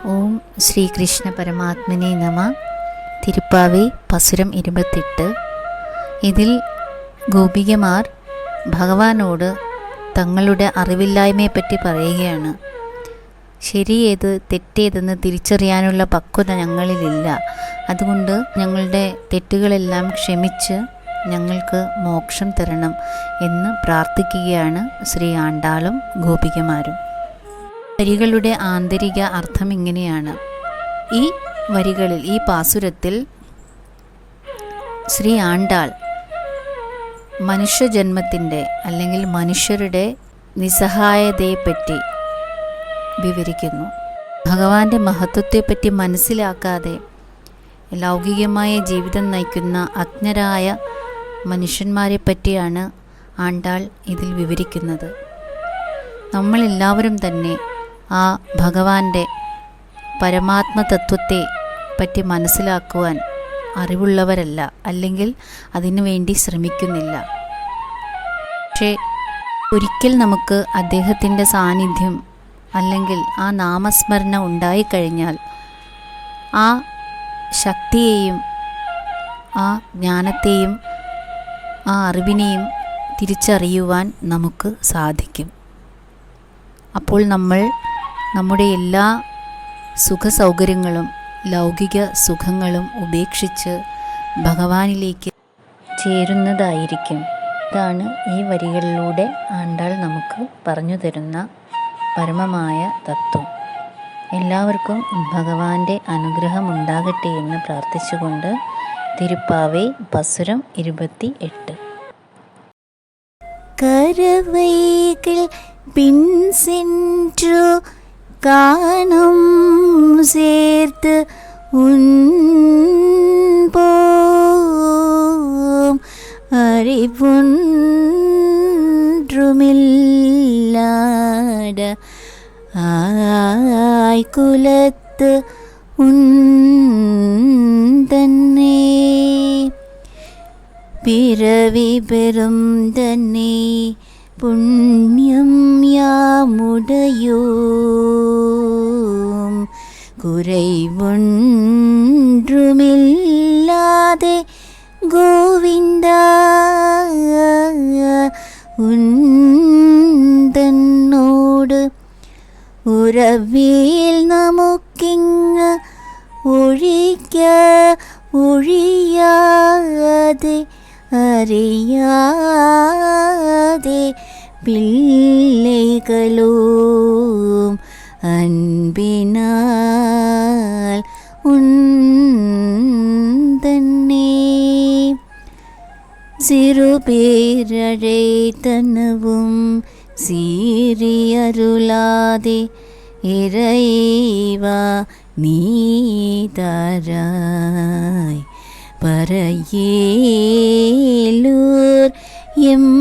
ഓം ശ്രീകൃഷ്ണ പരമാത്മനെ നമ. തിരുപ്പാവി പസുരം 28. ഇതിൽ ഗോപികമാർ ഭഗവാനോട് തങ്ങളുടെ അറിവില്ലായ്മയെപ്പറ്റി പറയുകയാണ്. ശരിയേത് തെറ്റേതെന്ന് തിരിച്ചറിയാനുള്ള പക്വത ഞങ്ങളിലില്ല. അതുകൊണ്ട് ഞങ്ങളുടെ തെറ്റുകളെല്ലാം ക്ഷമിച്ച് ഞങ്ങൾക്ക് മോക്ഷം തരണം എന്ന് പ്രാർത്ഥിക്കുകയാണ് ശ്രീ ആണ്ടാളും ഗോപികമാരും. വരികളുടെ ആന്തരിക അർത്ഥം ഇങ്ങനെയാണ്. ഈ വരികളിൽ, ഈ പാസുരത്തിൽ ശ്രീ ആണ്ടാൾ മനുഷ്യജന്മത്തിൻ്റെ അല്ലെങ്കിൽ മനുഷ്യരുടെ നിസ്സഹായതയെപ്പറ്റി വിവരിക്കുന്നു. ഭഗവാന്റെ മഹത്വത്തെപ്പറ്റി മനസ്സിലാക്കാതെ ലൗകികമായ ജീവിതം നയിക്കുന്ന അജ്ഞരായ മനുഷ്യന്മാരെ പറ്റിയാണ് ആണ്ടാൾ ഇതിൽ വിവരിക്കുന്നത്. നമ്മളെല്ലാവരും തന്നെ ആ ഭഗവാന്റെ പരമാത്മതത്വത്തെ പറ്റി മനസ്സിലാക്കുവാൻ അറിവുള്ളവരല്ല, അല്ലെങ്കിൽ അതിനു വേണ്ടി ശ്രമിക്കുന്നില്ല. പക്ഷേ ഒരിക്കൽ നമുക്ക് അദ്ദേഹത്തിൻ്റെ സാന്നിധ്യം അല്ലെങ്കിൽ ആ നാമസ്മരണ ഉണ്ടായിക്കഴിഞ്ഞാൽ ആ ശക്തിയെയും ആ ജ്ഞാനത്തെയും ആ അറിവിനെയും തിരിച്ചറിയുവാൻ നമുക്ക് സാധിക്കും. അപ്പോൾ നമ്മൾ നമ്മുടെ എല്ലാ സുഖസൗകര്യങ്ങളും ലൗകിക സുഖങ്ങളും ഉപേക്ഷിച്ച് ഭഗവാനിലേക്ക് ചേരുന്നതായിരിക്കും. ഇതാണ് ഈ വരികളിലൂടെ ആണ്ടാൾ നമുക്ക് പറഞ്ഞു തരുന്ന പരമമായ തത്വം. എല്ലാവർക്കും ഭഗവാന്റെ അനുഗ്രഹം ഉണ്ടാകട്ടെ എന്ന് പ്രാർത്ഥിച്ചുകൊണ്ട് തിരുപ്പാവൈ പസുരം 28. கரவைகள் பின் சென்று காணும் சேர்த்து உன்போம் அறிவொன்றுமில்லாட ஆய்குலத்து உந்தன்னே பிறவி பெறும் தன்னை புண்ணியம் யாமுடையோம் குறைவொன்றுமில்லாதே கோவிந்தா உந்தன்னோடு உறவில் നമുക്കിങ്ങ് ഒഴിക്ക ഒഴിയാതെ അറിയാതെ പിള്ളൈകളോം അൻപിനാൽ ഉന്തന്നെ சிறுபேரழைத்தனவும் சீரியருளாதே இறைவா நீதாராய் பரையேலூர் எம்